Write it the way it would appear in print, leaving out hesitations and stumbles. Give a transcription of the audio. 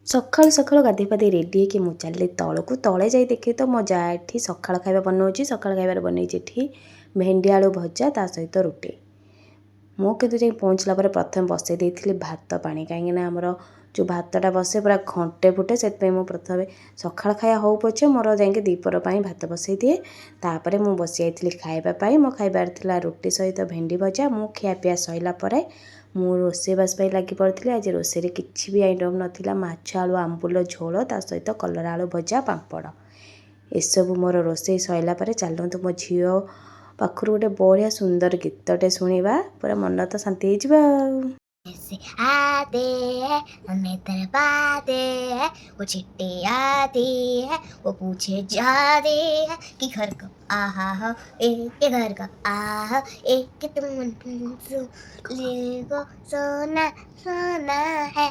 ସକାଳୁ ସକାଳୁ ଗାଧେଇ ପାଧେଇ ରେଡ଼ି ହେଇକି ମୁଁ ଚାଲିଲି ତଳକୁ। ତଳେ ଯାଇ ଦେଖି ତ ମୋ ଯା ଏଠି ସକାଳ ଖାଇବା ବନାଉଛି। ସକାଳ ଖାଇବାରେ ବନେଇଛି ଏଠି ଭେଣ୍ଡି ଆଳୁ ଭଜା ତା ସହିତ ରୁଟି। ମୁଁ କିନ୍ତୁ ଯାଇ ପହଞ୍ଚିଲା ପରେ ପ୍ରଥମେ ବସାଇ ଦେଇଥିଲି ଭାତ ପାଣି, କାହିଁକିନା ଆମର ଯେଉଁ ଭାତଟା ବସେ ପୁରା ଘଣ୍ଟେ ଫୁଟେ, ସେଥିପାଇଁ ମୁଁ ପ୍ରଥମେ ସକାଳ ଖାଇବା ହଉ ପଛେ ମୋର ଯାଇକି ଦ୍ୱିପହର ପାଇଁ ଭାତ ବସାଇ ଦିଏ। ତାପରେ ମୁଁ ବସି ଯାଇଥିଲି ଖାଇବା ପାଇଁ। ମୋ ଖାଇବାର ଥିଲା ରୁଟି ସହିତ ଭେଣ୍ଡି ଭଜା। ମୁଁ ଖିଆପିଆ ସରିଲା ପରେ ମୁଁ ରୋଷେଇବାସ ପାଇଁ ଲାଗି ପଡ଼ିଥିଲି। ଆଜି ରୋଷେଇରେ କିଛି ବି ଆଇଟମ୍ ନଥିଲା, ମାଛ ଆଳୁ ଆମ୍ବୁଲ ଝୋଳ ତା ସହିତ କଲରା ଆଳୁ ଭଜା ପାମ୍ପଡ଼। ଏସବୁ ମୋର ରୋଷେଇ ସରିଲା ପରେ ଚାଲନ୍ତୁ ମୋ ଝିଅ ପାଖରୁ ଗୋଟେ ବଢ଼ିଆ ସୁନ୍ଦର ଗୀତଟେ ଶୁଣିବା, ପୁରା ମନ ତ ଶାନ୍ତି ହେଇଯିବ ଆଉ। ऐसे आते हैं हमें तरपाते हैं, वो चिट्ठी आती है वो पूछे जाते हैं कि घर का आहा हो एक घर का आहा एक तुम ले को सोना सोना है